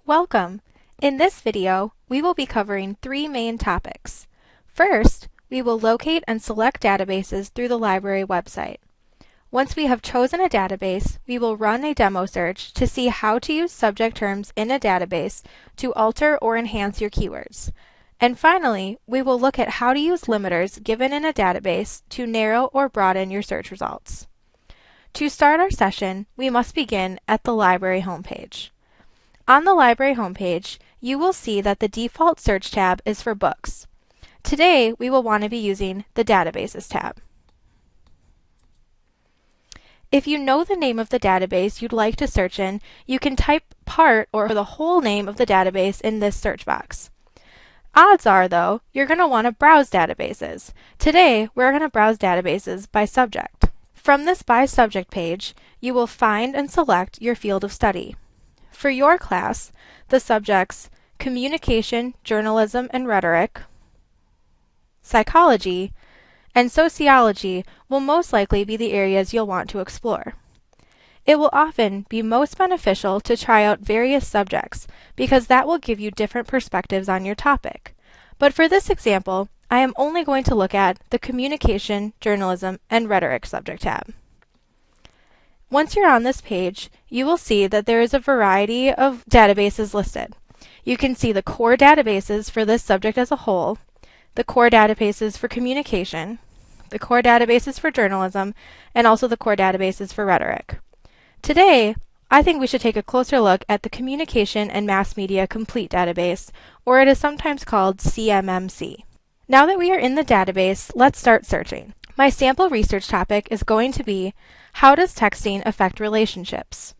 Welcome! In this video, we will be covering three main topics. First, we will locate and select databases through the library website. Once we have chosen a database, we will run a demo search to see how to use subject terms in a database to alter or enhance your keywords. And finally, we will look at how to use limiters given in a database to narrow or broaden your search results. To start our session, we must begin at the library homepage. On the library homepage, you will see that the default search tab is for books. Today, we will want to be using the Databases tab. If you know the name of the database you'd like to search in, you can type part or the whole name of the database in this search box. Odds are, though, you're going to want to browse databases. Today, we're going to browse databases by subject. From this By Subject page, you will find and select your field of study. For your class, the subjects Communication, Journalism, and Rhetoric, Psychology, and Sociology will most likely be the areas you'll want to explore. It will often be most beneficial to try out various subjects because that will give you different perspectives on your topic. But for this example, I am only going to look at the Communication, Journalism, and Rhetoric subject tab. Once you're on this page, you will see that there is a variety of databases listed. You can see the core databases for this subject as a whole, the core databases for communication, the core databases for journalism, and also the core databases for rhetoric. Today, I think we should take a closer look at the Communication and Mass Media Complete database, or it is sometimes called CMMC. Now that we are in the database, let's start searching. My sample research topic is going to be, how does texting affect relationships?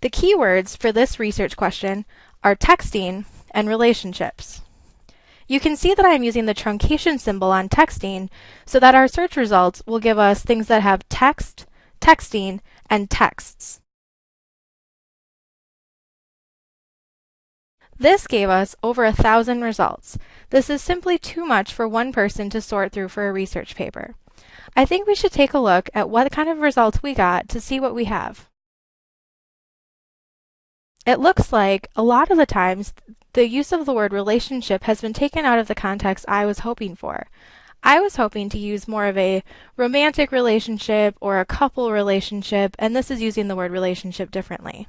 The keywords for this research question are texting and relationships. You can see that I'm using the truncation symbol on texting so that our search results will give us things that have text, texting, and texts. This gave us over 1,000 results. This is simply too much for one person to sort through for a research paper. I think we should take a look at what kind of results we got to see what we have. It looks like a lot of the times the use of the word relationship has been taken out of the context I was hoping for. I was hoping to use more of a romantic relationship or a couple relationship, and this is using the word relationship differently.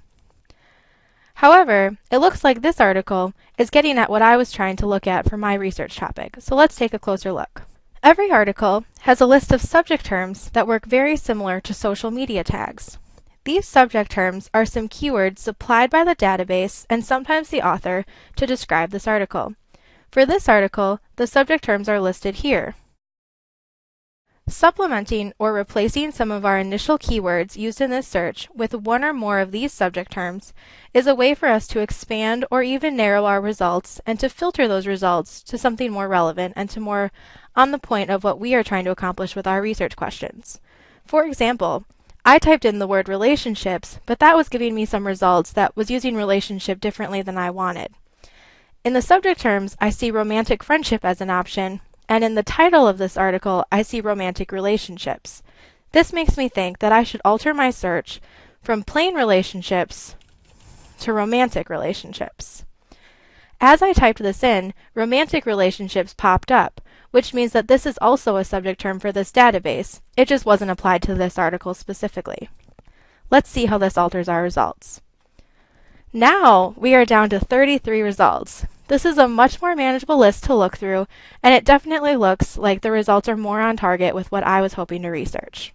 However, it looks like this article is getting at what I was trying to look at for my research topic, so let's take a closer look. Every article has a list of subject terms that work very similar to social media tags. These subject terms are some keywords supplied by the database and sometimes the author to describe this article. For this article, the subject terms are listed here. Supplementing or replacing some of our initial keywords used in this search with one or more of these subject terms is a way for us to expand or even narrow our results and to filter those results to something more relevant and to more on the point of what we are trying to accomplish with our research questions. For example, I typed in the word relationships, but that was giving me some results that was using relationship differently than I wanted. In the subject terms, I see romantic friendship as an option, and in the title of this article, I see romantic relationships. This makes me think that I should alter my search from plain relationships to romantic relationships. As I typed this in, romantic relationships popped up, which means that this is also a subject term for this database. It just wasn't applied to this article specifically. Let's see how this alters our results. Now we are down to 33 results. This is a much more manageable list to look through, and it definitely looks like the results are more on target with what I was hoping to research.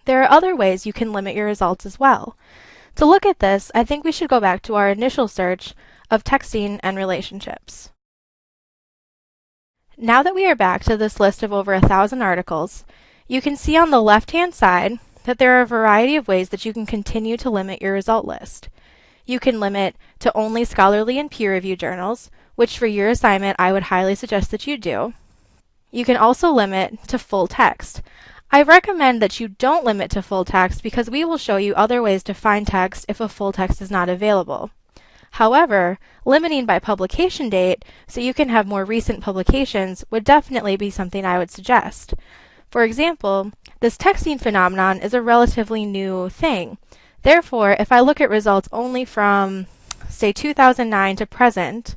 There are other ways you can limit your results as well. To look at this, I think we should go back to our initial search of texting and relationships. Now that we are back to this list of over 1,000 articles, you can see on the left-hand side that there are a variety of ways that you can continue to limit your result list. You can limit to only scholarly and peer-reviewed journals, which for your assignment I would highly suggest that you do. You can also limit to full text. I recommend that you don't limit to full text because we will show you other ways to find text if a full text is not available. However, limiting by publication date so you can have more recent publications would definitely be something I would suggest. For example, this texting phenomenon is a relatively new thing. Therefore, if I look at results only from say 2009 to present,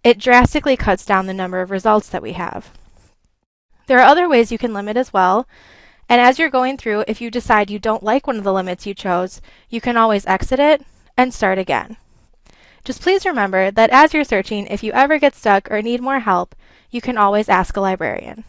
it drastically cuts down the number of results that we have. There are other ways you can limit as well, and as you're going through, if you decide you don't like one of the limits you chose, you can always exit it and start again. Just please remember that as you're searching, if you ever get stuck or need more help, you can always ask a librarian.